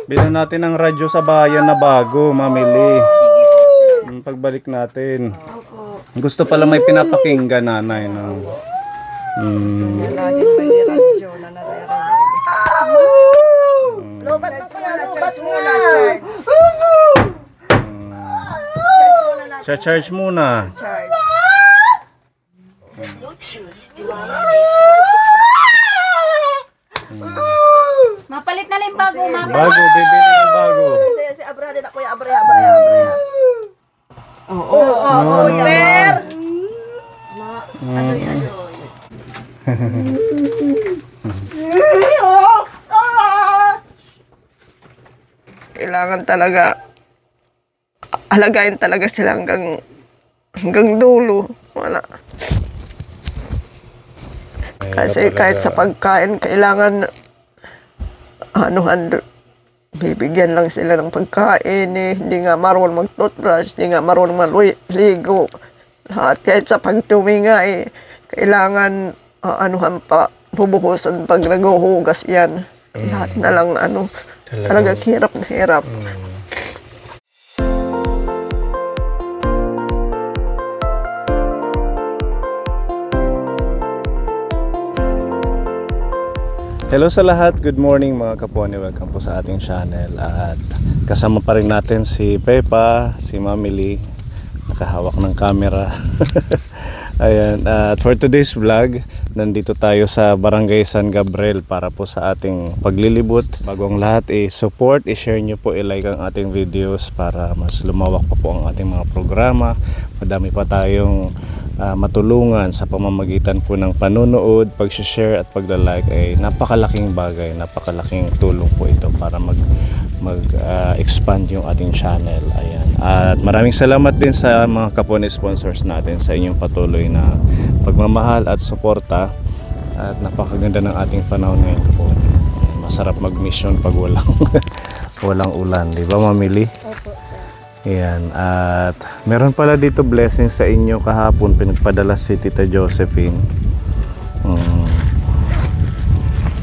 Bilhan natin ng radyo sa bayan na bago, mamili. Pagbalik natin. Gusto pala may pinapakinggan, nanay. No? Lagi may radyo na naririnig. Lobat na kuya, lobat na. Charge muna. Charge. Mapalit na lang yung bago, Bago, bibili ng bago. Si Abra din ako, Abra. Oo, Kuya. Kailangan talaga alagayin talaga sila hanggang dulo. Wala. Kasi kahit sa pagkain, kailangan bibigyan lang sila ng pagkain eh. Hindi nga marunong mag-toothbrush, hindi nga marunong maligo. Lahat kahit sa pagtuminga eh, kailangan bubuhusan pag naghuhugas yan. Lahat na lang talagang hirap na hirap. Hello sa lahat, good morning mga kapwani, welcome po sa ating channel. At kasama pa rin natin si Pepa, si Mami Lee, nakahawak ng camera. Ayan, at for today's vlog, nandito tayo sa Barangay San Gabriel para po sa ating paglilibot. Bago ang lahat, support, i-share nyo po, i-like ang ating videos para mas lumawak pa po ang ating mga programa. Madami pa tayong matulungan sa pamamagitan po ng panonood, pag-share at pagla-like ay napakalaking bagay, napakalaking tulong po ito para mag-expand yung ating channel. Ayan. At maraming salamat din sa mga kapwa sponsors natin sa inyong patuloy na pagmamahal at suporta. At napakaganda ng ating panahon ngayon, kapwa. Masarap mag-mission pag walang ulan, di ba, Mami Lee? Opo, sir. Ayan. At meron pala dito blessing sa inyo kahapon, pinagpadala si Tita Josephine.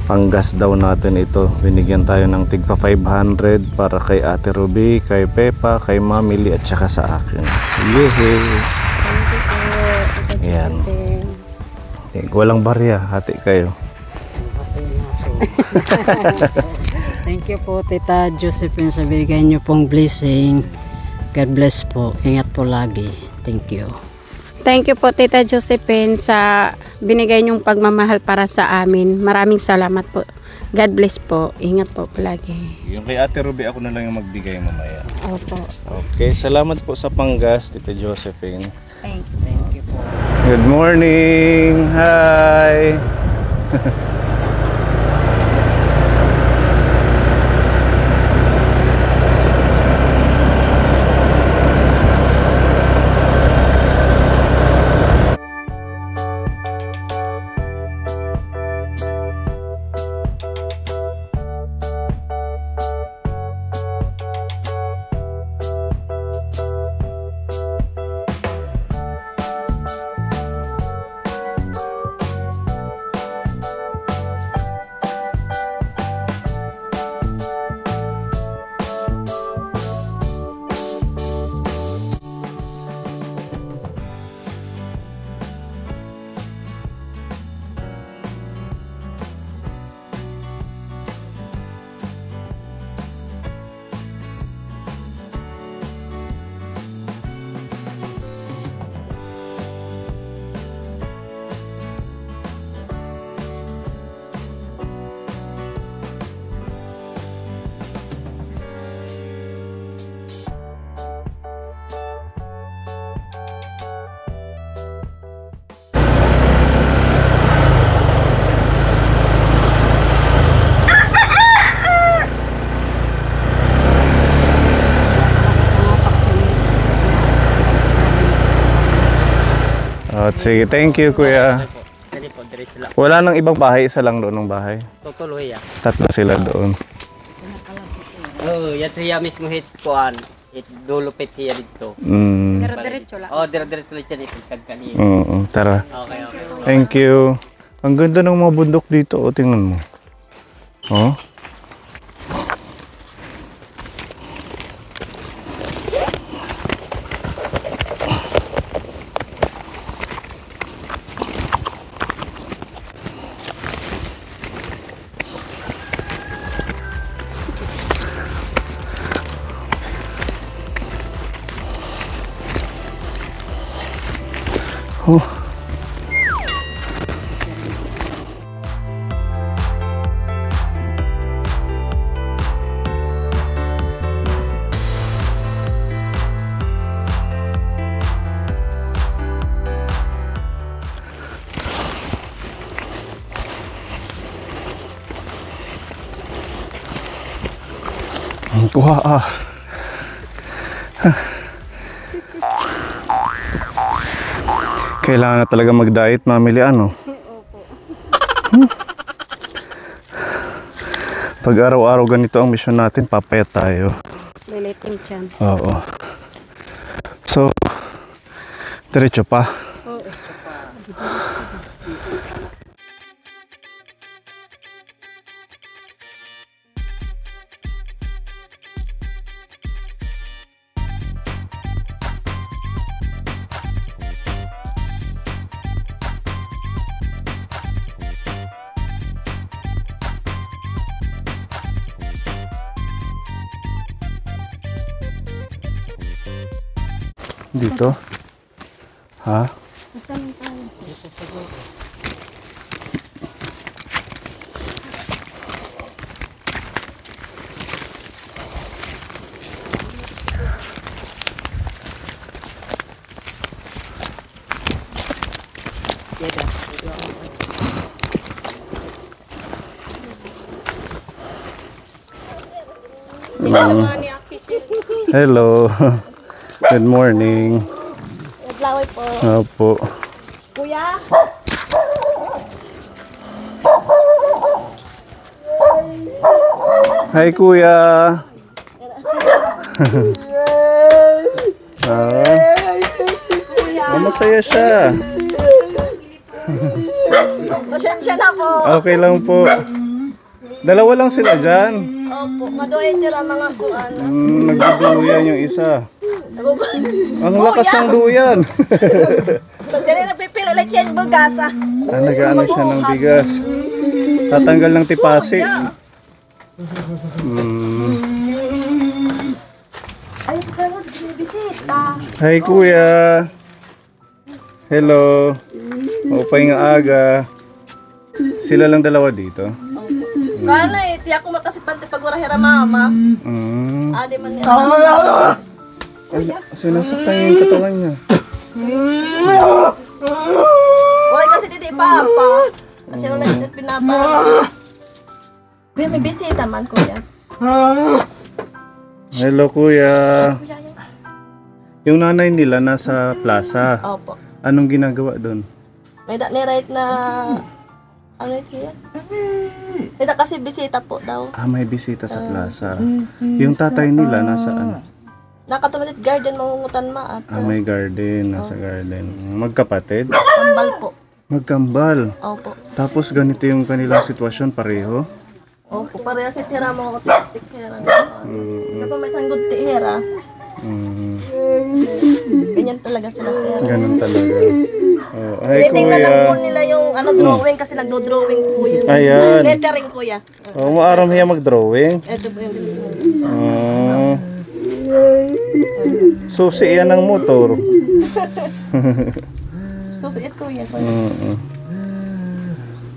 Panggas daw natin ito. Binigyan tayo ng tigpa 500 para kay Ate Ruby, kay Pepa, kay Mami Lee at saka sa akin. Yehey! Ayan. Walang barya, hati kayo. Thank you po Tita Josephine sa binigay niyo pong blessing. God bless po. Ingat po lagi. Thank you. Thank you po Tita Josephine sa binigay niyong pagmamahal para sa amin. Maraming salamat po. God bless po. Ingat po palagi. Yung kay Ate Ruby ako na lang yung magbigay mamaya. Opo. Okay, salamat po sa panggas, Tita Josephine. Thank you. Thank you po. Good morning. Hi. Sige, thank you kuya. Wala nang ibang bahay, isa lang doon ng bahay. Tutuloy ya. Tatlo sila doon. Oh, yan siya mismo hit kuan. It dulupit siya dito. Diretso lang. Oh, dire-diretso lang siya ipisag kanina. Oo, tara. Okay. Thank you. Ang ganda ng mga bundok dito, tingnan mo. Oh. Oh. Ang kuha ah. Kailangan na talaga mag-diet, mamili ano. Pag araw-araw ganito ang mission natin, papayat tayo. Liliting tiyan. Oo. So, diretso pa. Dito? Ha? Hello. Good morning. Laway po. Opo. Kuya? Hi, kuya. Masaya siya. Pasensya na po. Okay lang po. Dalawa lang sila dyan. Opo, madoy nila mga kuan. Nagduduyan yung isa. Ang lakas ng duyan. Dali na pipila like yan bagasa. Nag-ano siya ng bigas. Tatanggal ng tipasi. Ay, pero bisita. Hi, kuya. Hello. Upay nga aga. Sila lang dalawa dito. Kana eh, tiyak ko makasipante pag wala hira mama. Ade man niya. Ay, sinasaktan yung katawan niya. Wala kasi didi papa. Kasi wala dito pinapa. Kuya, may bisita man kuya. Hello, kuya. Yung nanay nila nasa plaza. Opo. Anong ginagawa doon? May ni-right na ano ito yan? May kasi bisita po daw. May bisita sa plaza. Yung tatay nila nasaan? Nakatulad garden mangungutan maat. May garden, nasa garden. Magkapatid? Kambal po. Magkambal. Opo. Tapos ganito yung kanilang sitwasyon pareho? Opo, pareha si Tira mga autistic hera. Kapag may tanggod ti hera, ganyan talaga sila sir. Ganun talaga. Ay, Tinitingnan lang po kuya. nila yung drawing kasi nagdo-drawing po yun. Ayan. Lettering kuya. Maaram hiya mag-drawing. Ito po yung Susi yan ng motor. susiit kuya.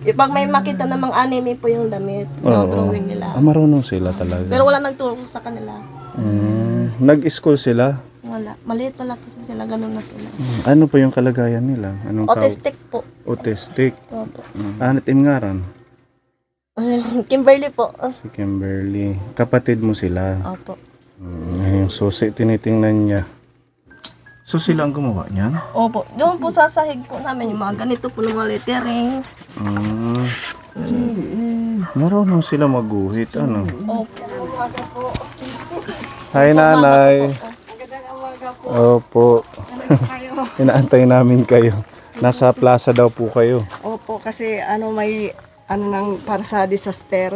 Pag may makita namang anime po yung damit, drawing nila. Marunong sila talaga. Pero wala nagturo sa kanila. Nag-school sila? Wala. Maliit na lang kasi sila, ganun na sila. Ano po yung kalagayan nila? Anong Autistic po. Autistic. Opo. Anit ngaran? Kimberly po. Si Kimberly. Kapatid mo sila? Opo. Yung susi, tinitingnan niya. So sila ang gumawa niyan? Opo. Doon po sa sahig po namin yung mga ganito po ng mga lettering. Marunong sila maguhit, ano? Opo. Hi, nanay. Opo. Inaantay namin kayo. Nasa plaza daw po kayo. Opo, kasi may nang para sa disaster.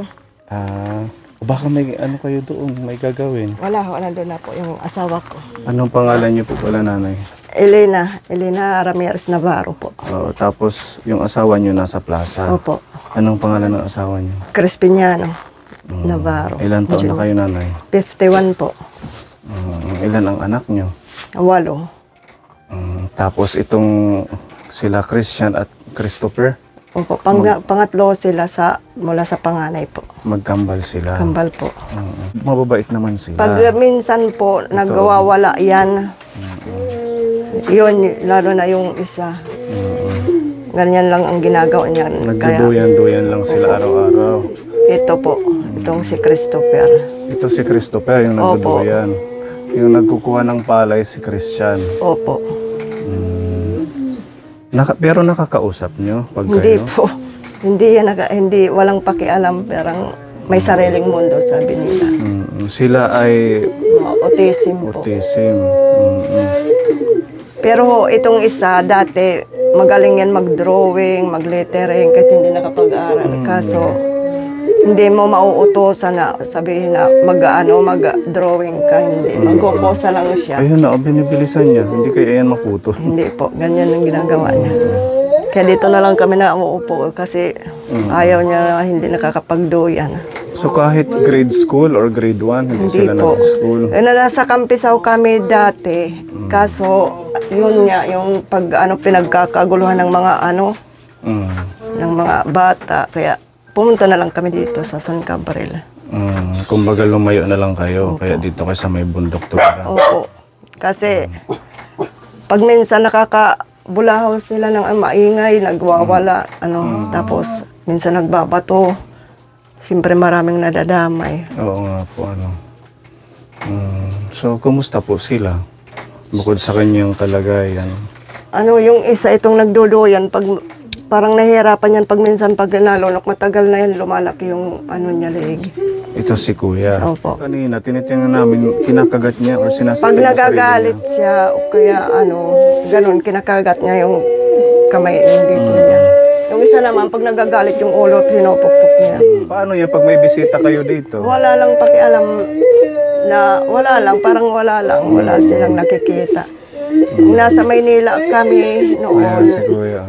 Baka may ano kayo doon, may gagawin. Wala doon na po yung asawa ko. Anong pangalan niyo po pala, nanay? Elena Ramirez Navarro po. Tapos yung asawa niyo nasa plaza. Opo. Anong pangalan ng asawa niyo? Crispiniano Navarro. Ilan taon na kayo, nanay? 51 po. Ilan ang anak niyo? 8. Tapos itong Sila Christian at Christopher. Opo, pangatlo sila mula sa panganay po. Magkambal sila. Kambal po. Mababait naman sila. Pag minsan po nagwawala yan, yun, lalo na yung isa. Ganyan lang ang ginagawa niyan. Nagduduyan-duyan lang sila araw-araw. Ito po, itong si Christopher. Ito si Christopher, yung nagduduyan. Yung nagkukuha ng palay si Christian. Opo. Pero nakakausap nyo pag Hindi kayo? po. Hindi, walang pakialam. Parang may sariling mundo, sabi nila. Sila ay Autism po. autism. Pero itong isa, dati, magaling yan mag-drawing, mag-lettering, kahit hindi nakapag-aral. Kaso, hindi mo mauutosan na sabihin na mag-drawing ka, hindi. Magkukusa lang siya. Ayun na, binibilisan niya. Hindi kaya yan maputol. Hindi po, ganyan ang ginagawa niya. Kaya dito na lang kami na umuupo kasi ayaw niya hindi nakakapagduyan. So kahit grade school or grade 1, hindi sila po. nag-school? Nasa Kampisaw kami dati. Kaso, yun nga, yung pinagkakaguluhan ng mga ng mga bata. Kaya pumunta na lang kami dito sa San Gabriel. Kumbaga lumayo na lang kayo, kaya dito kayo sa may bundok to. Opo. Kasi, pag minsan nakakabulahaw sila ng maingay, nagwawala, tapos minsan nagbabato. Siyempre maraming nadadamay. Oo nga po, So, kumusta po sila? Bukod sa kanyang kalagayan. Yung isa itong nagduduyan, parang nahihirapan yan pag minsan pag nalunok, matagal na yan, lumalaki yung niya, leeg. Ito si Kuya. Opo. Kanina, tinitingnan namin, kinakagat niya or sinasabi Pag niya nagagalit siya, o kaya ganun, kinakagat niya yung kamay dito niya. Yung isa naman, pag nagagalit yung ulo, pinupukpok niya. Paano yan pag may bisita kayo dito? Wala lang pakialam na, parang wala silang nakikita. Nasa Maynila kami noon. Ayan si Kuya.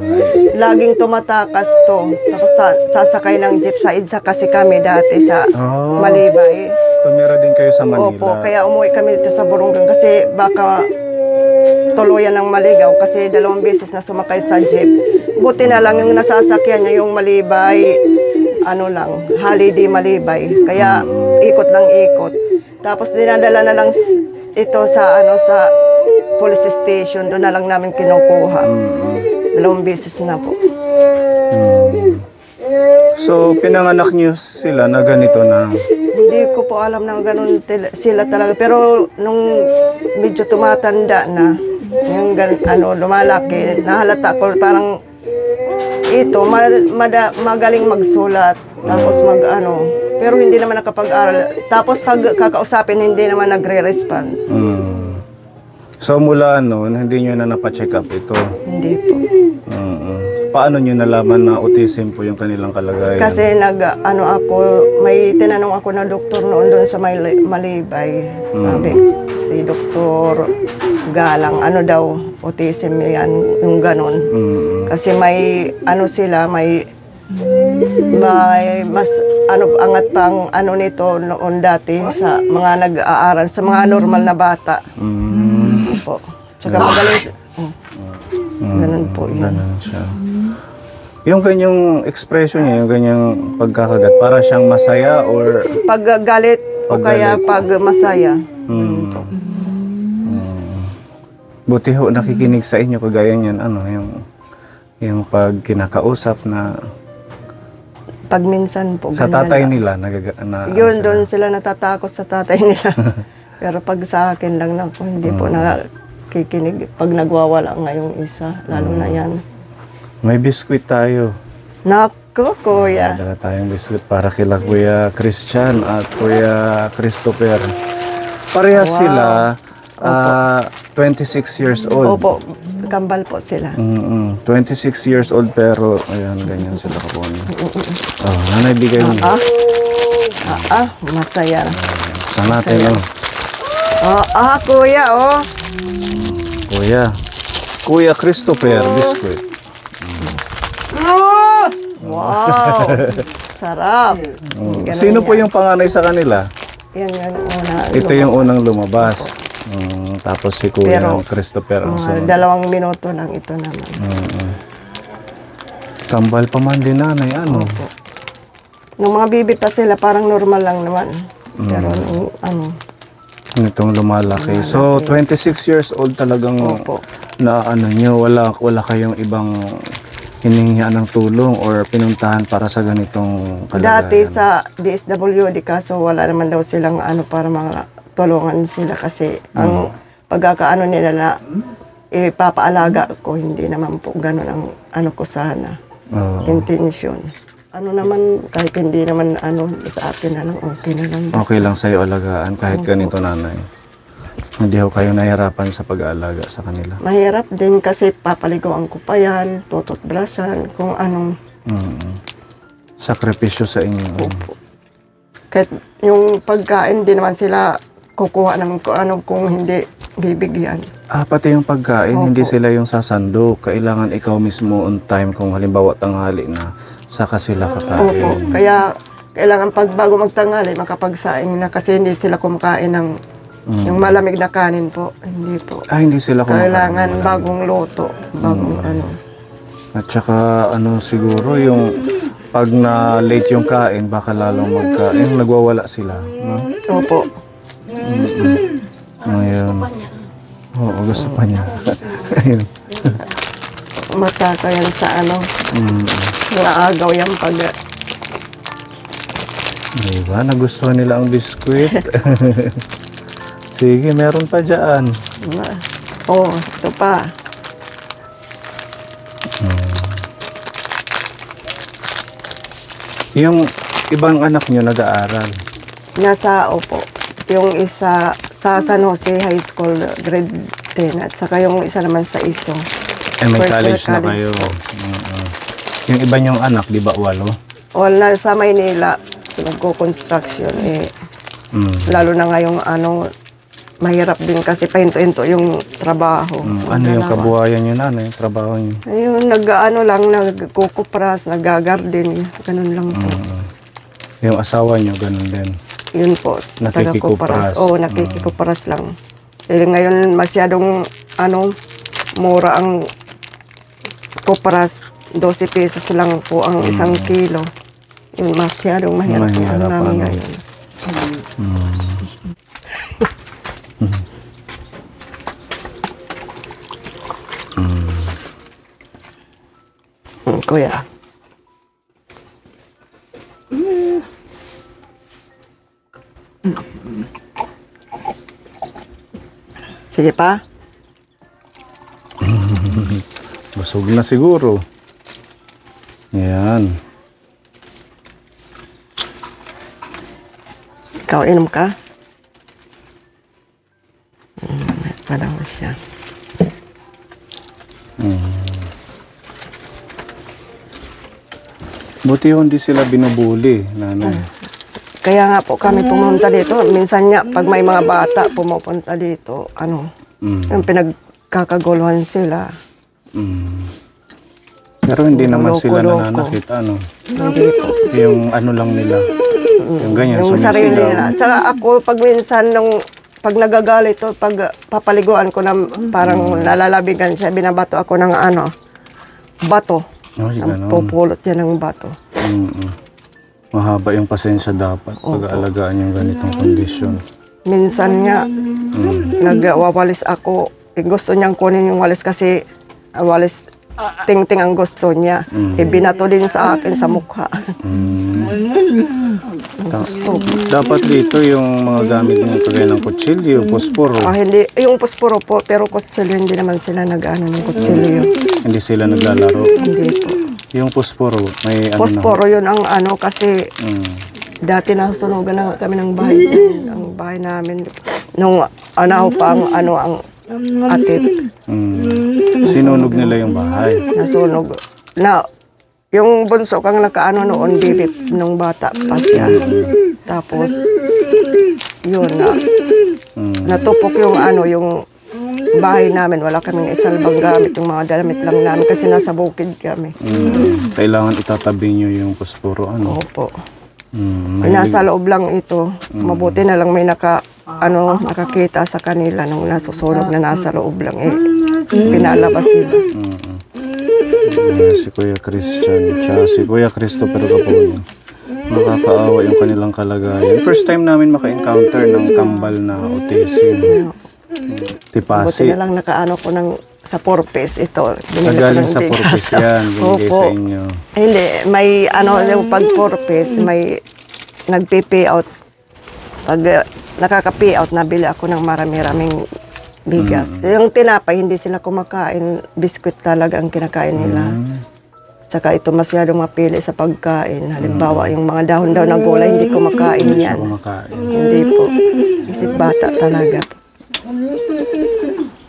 Laging tumatakas to. Tapos sasakay ng jeep sa EDSA kasi kami dati sa Malibay. Tumira din kayo sa Manila. Opo, kaya umuwi kami dito sa Burungan kasi baka tuluyan ng maligaw kasi 2 beses na sumakay sa jeep. Buti na lang yung nasasakyan niya yung Malibay, holiday Malibay. Kaya ikot lang ikot. Tapos dinadala na lang ito sa police station, doon na lang namin kinukuha. 2 beses na po. So, pinanganak niyo sila na ganito na? Hindi ko po alam na ganun sila talaga. Pero nung medyo tumatanda na, yung lumalaki, nahalata ko parang ito, magaling magsulat. Tapos pero hindi naman nakapag-aral. Tapos pag kakausapin, hindi naman nagre-respond. So mula noon, hindi nyo na napacheck up ito? Hindi po. Paano nyo nalaman na autism po yung kanilang kalagayan? Kasi may tinanong ako na doktor noon doon sa Malibay. Sabi, si Doktor Galang, daw, autism yan, yung ganon. Kasi may, may mas angat pang nito noon dati sa mga nag-aaral, sa mga normal na bata. Po. Tsaka magaling. Ganun po yun. Ganun siya. Yung ganyang expression niya, yung ganyang pagkakagat, para siyang masaya or... Paggalit o kaya pag masaya. Buti ho nakikinig sa inyo kagaya niyan, yung pag kinakausap na... Pag minsan po. Sa tatay nila, yun, doon sila natatakot sa tatay nila. Pero pag sa akin lang po, hindi po nakikinig. Pag nagwawala nga yung isa, lalo na yan. May biskwit tayo. Naku, Kuya. Dala tayong biskwit para kila Kuya Christian at Kuya Christopher. Parehas sila, 26 years old. Opo, kambal po sila. 26 years old pero, ayan, ganyan sila kapon. Nanay, bigay mo. Masaya. Sa natin, Kuya, Kuya Christopher, biskwit. Wow! Sarap. Sino po yung panganay sa kanila? Yan una. Ito yung unang lumabas. Tapos si Kuya Christopher ang sunod. 2 minuto lang ito naman. Kambal pa man din nanay, ano? Opo. Nung mga bibi pa sila, parang normal lang naman. Pero nung ano, Nitong lumalaki. So, 26 years old talagang opo. na ano nyo, wala kayong ibang hiningihan ng tulong or pinuntahan para sa ganitong kalagayan? Dati sa DSWD kaso wala naman daw silang ano para mga tulungan sila kasi ang pagkakaano nila na ipapaalaga ko, hindi naman po ganun ang ano ko sana. Intention. Ano naman, kahit hindi naman ano sa akin na lang, okay na lang. Okay lang sa'yo alagaan kahit ganito nanay. Hindi ho kayo nahihirapan sa pag-aalaga sa kanila. Mahirap din kasi papaliguan ko pa yan, tututbrasan, kung anong. Sakripisyo sa inyo. Opo. Kahit yung pagkain, di naman sila kukuha ng kung ano kung hindi bibigyan. Pati yung pagkain, Opo. hindi sila yung sasandok. Kailangan ikaw mismo on time kung halimbawa tanghali na, saka sila kakain. Opo. Kaya kailangan pag bago magtanghali, makapagsaing na kasi hindi sila kumakain ng yung malamig na kanin po. Hindi po. Hindi sila kumakain. Kailangan bagong luto. Bagong ano. At saka ano siguro yung pag na late yung kain, baka lalong magkain, nagwawala sila. No? Opo. Ayun. Oo, gusto pa niya. Ayun. Mataka yan sa ano. Naagaw yan pag Diba? Nagustuhan nila ang biskwit. Sige, meron pa dyan. ito pa. Yung ibang anak nyo nag-aaral. Nasa, opo. Yung isa sa San Jose High School, grade 10. At saka yung isa naman sa ISO. May First college year na kayo. Yung iba nyong anak, di ba 8? Wala sa Maynila, nagko-construction. Lalo na ngayong ano, mahirap din kasi pahinto-hinto yung trabaho. Ano yung kabuhayan nyo na? Yung trabaho nyo? Ayun, nag-ano lang, nagkukupras, nag-garden, ganun lang po. Yung asawa nyo, ganun din. Yun po, Nakikikupras. Oo, nakikikupras lang. Dahil ngayon masyadong, ano, mura ang kupras. 12 pesos lang po ang isang kilo. Yun, masyadong mahirap po ang namin ngayon. Kuya. Sige pa. Busog na siguro. Yan. Ikaw, inom ka? Parang siya. Buti hindi sila binubuli, nanay. Kaya nga po kami pumunta dito. Minsan nga, pag may mga bata pumupunta dito, ano, yung pinagkakaguluhan sila. Pero hindi naman sila Loko-loko. nananakit, ano. Hindi po. Yung ano lang nila. Yung ganyan, Yung sarili sumisigaw. nila. Tsaka ako, pag minsan, pag nagagalit to, pag papaliguan ko na parang nalalabigan siya, binabato ako ng ano, bato. Ganun. Pupulot yan ng bato. Mahaba yung pasensya dapat pag aalagaan yung ganitong kondisyon. Minsan nga, nagwawalis ako. Gusto niyang kunin yung walis kasi walis ting-ting ang gusto niya. Ibinato din sa akin sa mukha. Dapat dito yung mga gamit niya kagaya ng kutsilyo, posporo. Hindi, yung posporo po, pero kutsilyo, hindi naman sila nag-ano ng kutsilyo. Hindi sila naglalaro. Hindi po. Yung posporo, may ano Posporo yun ang ano kasi dati nasunugan na kami ng bahay. Ang bahay namin. Nung ano pa ang ano ang atip. Sinunog nila yung bahay. Nasunog. Na, yung bunso kang nakaano noon, bibip nung bata pa siya. Tapos, yun na. Natupok yung ano, yung bahay namin. Wala kaming isalbang gamit. Yung mga damit lang namin kasi nasa bukid kami. Kailangan itatabi nyo yung posporo, ano? Opo. Nasa loob lang ito. Mabuti na lang may nakakita sa kanila nung nasusunog na nasa loob lang. Pinalabas sila. Si Kuya Christian, tsaka si Kuya Christopher Capone. Nakakaawa yung kanilang kalagayan. First time namin maka-encounter ng kambal na autism. Buti Tipasi. na lang nakaano ko sa purpose ito. Binili ko Nagaling ng sa bigas. purpose yan, binigay Opo. sa inyo. Hindi, may yung pag-purpose, may nagpe-pay out. Pag nakaka-pay out, nabili ako ng marami-raming bigas. Yung tinapay, hindi sila kumakain. Biskuit talaga ang kinakain nila. Tsaka ito masyadong mapili sa pagkain. Halimbawa, yung mga dahon daw ng gulay, hindi kumakain yan. Kumakain. Hindi po. Kasi bata talaga.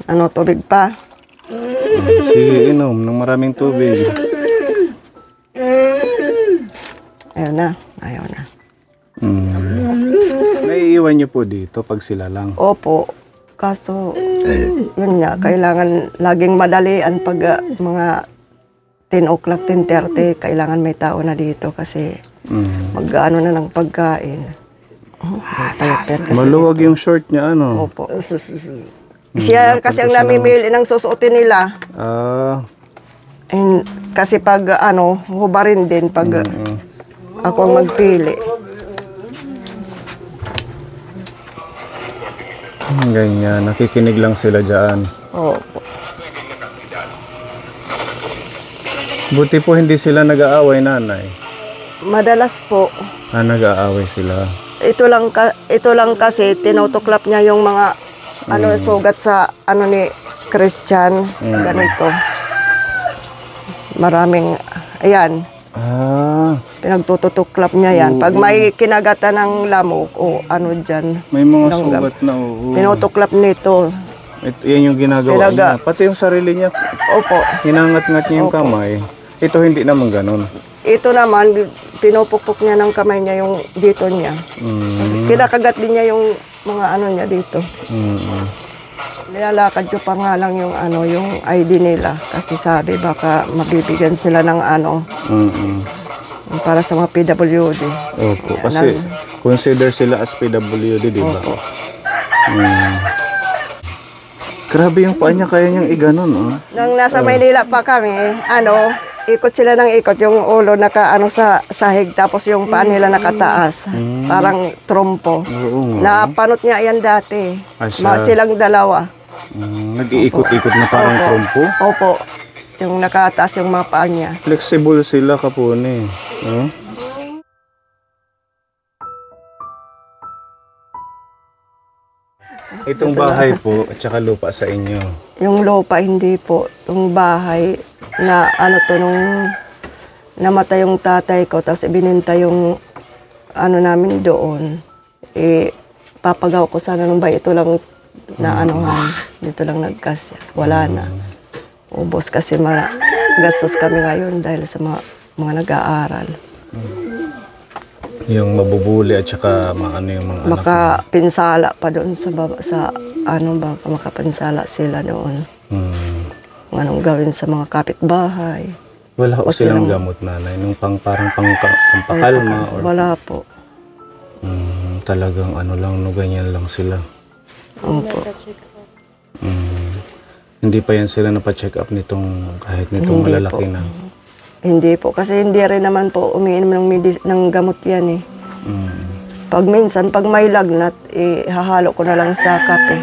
Ano, tubig pa? Sige, inom ng maraming tubig. Ayaw na. Ayaw na. Naiiwan niyo po dito pag sila lang. Opo. Kaso, yun nga, kailangan laging madalian pag mga 10 o'clock, 10:30, kailangan may tao na dito kasi mag-ano na ng pagkain. Maluwag yung short niya, ano? Opo. Siya kasi ang namimili ng susuotin nila. And, kasi pag hubarin din pag ako ang magpili. Ganyan, nakikinig lang sila dyan. Opo. Buti po hindi sila nag-aaway, nanay. Madalas po, Nag-aaway sila. ito lang kasi tinutuklap niya yung mga sugat sa ni Christian, ganito. Maraming, ayan, pinagtututuklap niya yan. Pag may kinagatan ng lamok o dyan, May mga langgam. sugat na, oo. tinutuklap nito. Yan yung ginagawa niya. Pati yung sarili niya, Opo. hinangat-ngat niya yung kamay. Ito hindi naman ganun. Ito naman, pinupukpok niya ng kamay niya yung dito niya. Kinakagat din niya yung mga niya dito. Nilalakad ko pa nga lang yung yung ID nila kasi sabi baka mabibigyan sila ng para sa mga PWD. Opo, kasi consider sila as PWD, di ba? Opo. Grabe yung paa niya, kaya niyang iganon, oh. Nang nasa Maynila pa kami, ikot sila ng ikot, yung ulo naka sa sahig tapos yung paa nila nakataas. Parang trompo. Oo nga. Napanot niya yan dati. Siya. Silang dalawa. Nag-iikot-ikot na parang Opo. trompo. Opo. Yung nakataas yung mga paa niya. Flexible sila, Kapone. Huh? Itong bahay po at saka lupa sa inyo. Yung lupa, hindi po. Yung bahay na nung namatay yung tatay ko, tapos ibininta yung namin doon. Papagaw ko sana ng bahay. Ito lang na dito lang nagkasya. Wala na. Ubos kasi gastos kami ngayon dahil sa mga nag-aaral. Yung mabubuli at saka yung mga anak. Makapinsala pa doon sa baka makapinsala sila noon. Kung anong gawin sa mga kapitbahay. Wala ko silang gamot, nanay, nung parang pampakalma or Wala po. talagang ganyan lang sila. Opo. Hindi pa yan sila napacheck up kahit nitong Hindi malalaki po. na. Hindi po, kasi hindi rin naman po umiinom ng gamot yan eh. Pag may lagnat, ihahalo ko na lang sa kape.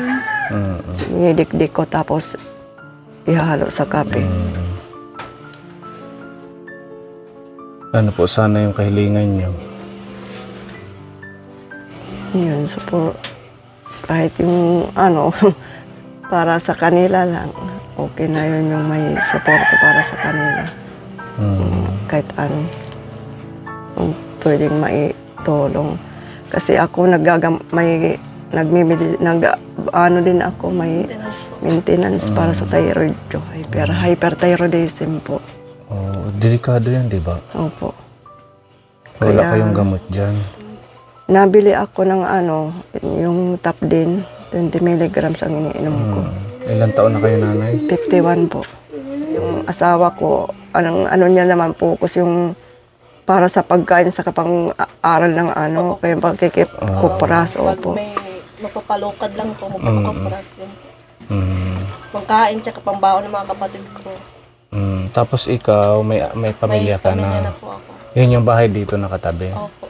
Idikdik ko tapos ihahalo sa kape. Ano po sana yung kahilingan nyo? Yun, so po, kahit yung para sa kanila lang, okay na yun yung may suporto para sa kanila. Kahit kung pwedeng maitulong. Kasi ako din ako, may maintenance para sa thyroid ko. Hyperthyroidism po. Oh, delikado yan, di ba? Opo. Wala Kaya- kayong gamot dyan. Nabili ako ng yung Tapdin, 20 milligrams ang iniinom ko. Ilang taon na kayo, nanay? 51 po. Yung asawa ko, niya naman focus yung para sa pagkain sa kapang-aral ng kaya pagkikipras, opo. Pag may mapapalukad lang po, magpapakaparas yun. Pangkain tsaka pambaon ng mga kapatid ko. Tapos ikaw, may pamilya ka pamilya na. na po ako. Yun yung bahay dito nakatabi. Opo.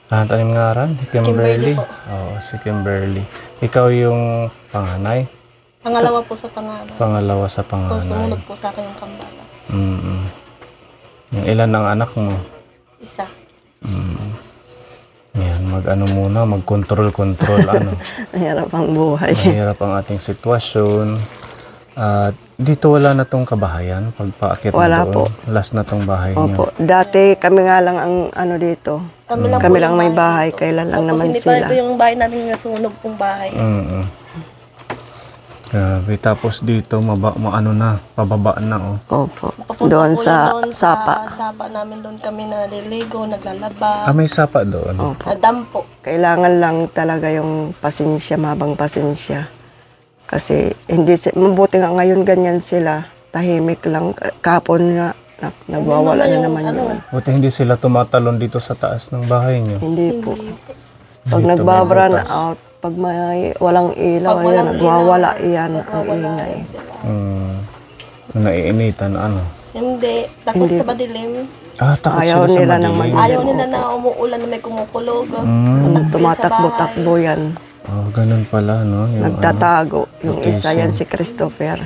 Tanim nga ran? Kimberly Kimberly? po. Oo, si Kimberly. Ikaw yung panganay? Pangalawa po sa pangalan. Pangalawa sa So, panganay. sumunod po sa akin yung kambala. Yung ilan ng anak mo? Isa. Yan, muna, mag-control, ano. Mahirap ang buhay. Mahirap ang ating sitwasyon. At dito wala na tong kabahayan pagpaakit Wala na po. doon. Last na tong bahay niyo. Opo. Dati kami nga lang ang ano dito. Kami lang may bahay. Kailan lang naman hindi sila. pa ito yung bahay namin na sunog pong bahay. Grabe, tapos dito pababa na oh. Opo. Papunta Doon po sa yun doon Sapa. Sa Sapa namin doon kami naliligo, naglalaba. May sapa doon. Opo. Dam po. Kailangan lang talaga yung pasensya, mabang pasensya. Kasi mabuti nga ngayon ganyan sila. Tahimik lang. Kapon nga, nagwawala na naman yun. Buti hindi sila tumatalon dito sa taas ng bahay niyo. Hindi po. Pag Dito may nagbabran butas. out, pag may walang ilaw, Pag ayan, walang nagwawala ilaw, iyan ang nagwawala ingay. sila. Naiinitan, ano. Hindi, takot sa madilim. Takot Ayaw sila sa nila ng madilim. Ayaw nila na umuulan na may kumukulog. Tumatakbo-takbo yan. Ganun pala, no? Yung, Nagtatago. Yung isa location. yan si Christopher.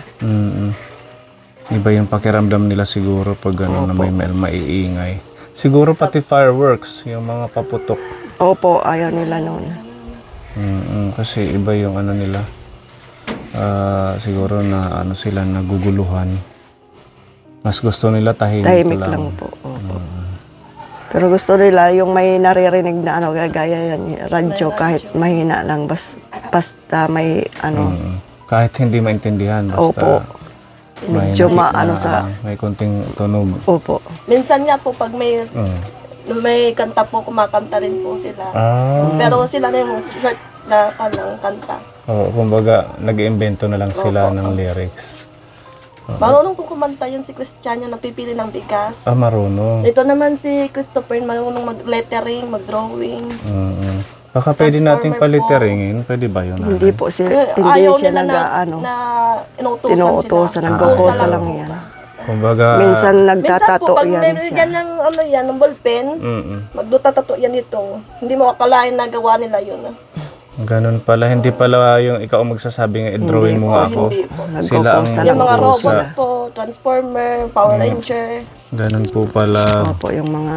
Iba yung pakiramdam nila siguro pag gano'n na may maiingay. Siguro pati fireworks, yung mga paputok. Opo, ayaw nila noon. Kasi iba yung ano nila. Siguro na ano sila naguguluhan. Mas gusto nila tahimik Tahimik lang. lang po. Opo. Pero gusto nila yung may naririnig na ano, gaya yan, radyo kahit mahina lang. Basta may ano. Kahit hindi maintindihan, basta Opo. may Medyo nakita maano na, sa... may konting tunog. Opo. Minsan nga po pag may kanta po, kumakanta rin po sila. Pero sila na yung short na kanta. Kumbaga, nag-iimbento na lang sila ng lyrics. Marunong po kumanta yun si Christian, yung napipili ng bigas. Marunong. Ito naman si Christopher, marunong mag-lettering, mag-drawing. Baka pwede nating Transformer paliteringin. Pwede ba yun? Hindi po siya, hindi Ayaw siya nila nag-ano. na inuutosan Tinuutosan, sila. nagkukusa lang yan. Kumbaga, Minsan Minsan nagtatato po, pag yan meron siya. yan ng, ng ballpen, magdutatato yan ito. Hindi mo akalain na gawa nila yun. ganun pala. Hindi pala yung ikaw ang magsasabi nga, i-drawing mo nga ako. Hindi po. Sila ang Nagkukusa Yung mga nagkukusa. robot po, Transformer, Power Ranger. Ganun po pala. Opo, yung mga...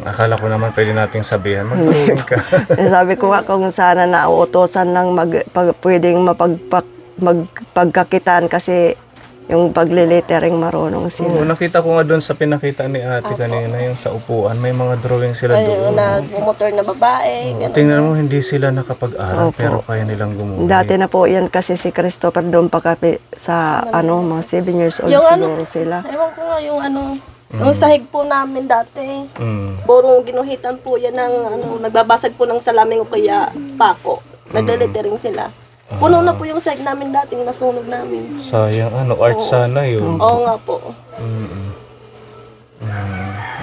Akala ko naman pwede nating sabihan. Mag-drawing ka. Sabi ko nga kung sana nauutosan lang pwedeng magpagkakitaan kasi yung paglilitering marunong Oo, sila. nakita ko nga doon sa pinakita ni ate kanina, yung sa upuan, may mga drawing sila Ayun, doon. nagmumotor na babae. ganun. Tingnan mo, hindi sila nakapag-aral, Opo. pero kaya nilang gumuhit. Dati na po yan kasi si Christopher doon pa kapi sa mga 7 years old Yung siguro sila. Ewan ko nga yung yung sahig po namin dati. Puro ginuhitan po yan ng nagbabasag po ng salamin o kaya pako. Nagre-lettering sila. Puno na po yung sahig namin dating nasunog namin. Sayang, art sana yun. Oo nga po.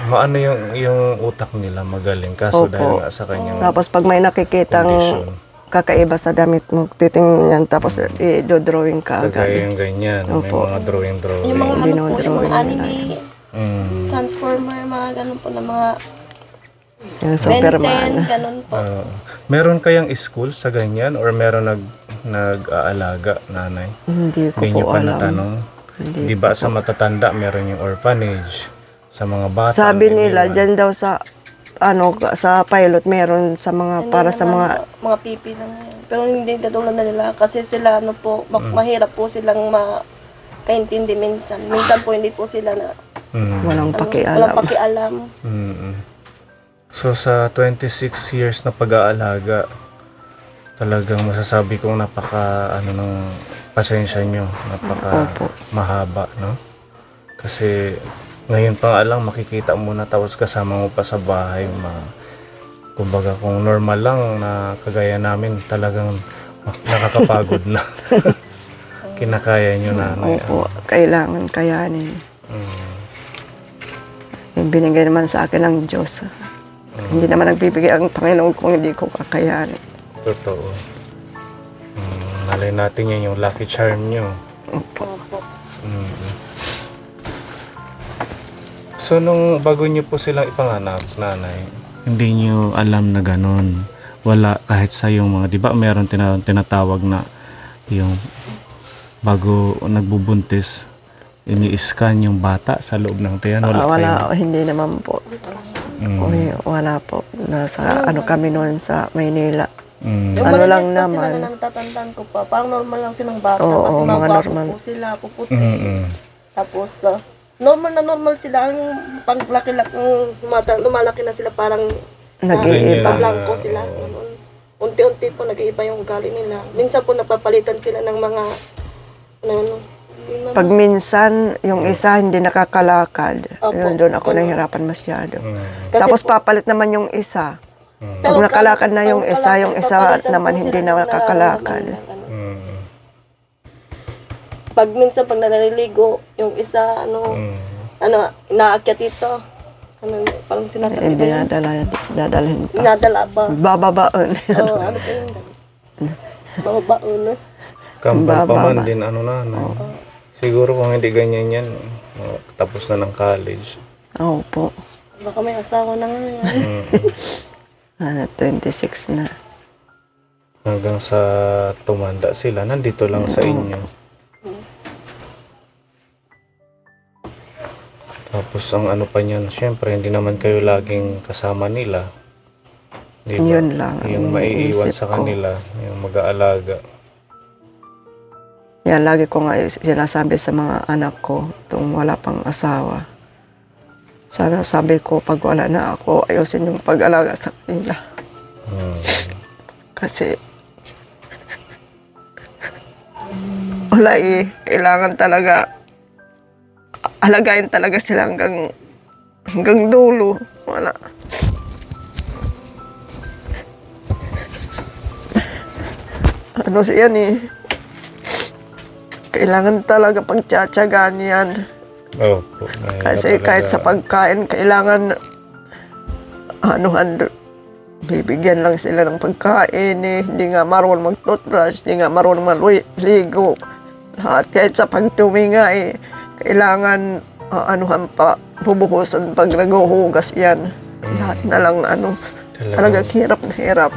Maano yung utak nila magaling, kaso Opo. dahil nga sa kanyang Tapos pag may nakikitang condition. kakaiba sa damit mo, titingnan tapos i-drawing ka Kagaya agad. yung ganyan, may Opo. mga drawing. Yung mga ano po, yung Dinodrawing mga nila. anime, Transformer, mga ganun po na mga Yung Ben 10, Superman. ganun po. Meron kayang school sa ganyan or meron nag-aalaga, nanay? Hindi ko Hindi po nyo pa alam. natanong? Hindi Di ba sa matatanda meron yung orphanage? Sa mga bata? Sabi may nila, iniwan. dyan daw sa sa pilot meron sa mga para sa mga mga pipi lang yan. Pero hindi katulad na nila kasi sila mahirap po silang makaintindi minsan. Minsan po hindi po sila na walang walang pakialam. pakialam. So sa 26 years na pag-aalaga, talagang masasabi kong napaka ng pasensya nyo, napaka Opo. mahaba, no? Kasi ngayon pa nga lang makikita mo na tapos kasama mo pa sa bahay, kumbaga kung normal lang na kagaya namin, talagang nakakapagod na. Kinakaya nyo na. Opo, kailangan kayanin. Yung binigay naman sa akin ng Diyos. Hindi naman nagbibigay ang Panginoon kung hindi ko kakayanin. Totoo. Malay natin yan yung lucky charm nyo. Opo. Opo. So nung bago niyo po silang ipanganak, nanay, hindi niyo alam na ganun. Wala kahit sa yung mga, di ba meron tinatawag na yung bago nagbubuntis, ini-scan yung bata sa loob ng tiyan. Wala, hindi naman po. Uy, wala po. Nasa kami noon sa Maynila. Yung Ano lang maliliit pa sila naman. na natatandaan ko pa. Parang normal lang silang bata. Oo, kasi mga mga gwapo normal. po sila, puputi. Tapos, normal na normal sila. Ang lumalaki na sila parang Nag-iiba. blanco sila. Ganun. Unti-unti po nag-iiba yung ugali nila. Minsan po napapalitan sila ng mga yung mga- Pag minsan, yung isa hindi nakakalakad. Opo. Yun, doon ako nahihirapan masyado. Kasi Tapos po- papalit naman yung isa. Pag Pero nakalakad na yung isa papalitan naman po hindi sila na ng nakakalakad. nararamdaman nila, ganun. Pag minsan pag naliligo, yung isa inaakyat dito. Parang sinasabi Hindi ba yun? dadalhin pa. Inadala ba? Bababaon. Oo, ano pa yun? Babaon, no? Kambal pa man Bababa. din, siguro kung hindi ganyan yan, tapos na ng college. Opo. Baka may asawa na nga yan. 26 na. Hanggang sa tumanda sila, nandito lang sa inyo. Tapos ang ano pa niyan, syempre hindi naman kayo laging kasama nila. Di ba? Yun lang ang Yung maiiwan iniisip sa ko. kanila, yung mag-aalaga. Yan, lagi ko nga sinasabi sa mga anak ko, itong wala pang asawa. Sana sabi ko, pag wala na ako, ayusin yung pag-alaga sa kanila. Kasi, wala kailangan talaga, alagayin talaga sila hanggang dulo. Wala. Ano siya kailangan talaga pagtsatsagaan yan. Opo. Kasi kahit sa pagkain, kailangan bibigyan lang sila ng pagkain Hindi nga marunong mag-toothbrush, hindi nga marunong maligo. Lahat kahit sa pagtuminga kailangan bubuhusan pag naghuhugas yan. Lahat na lang talagang hirap na hirap.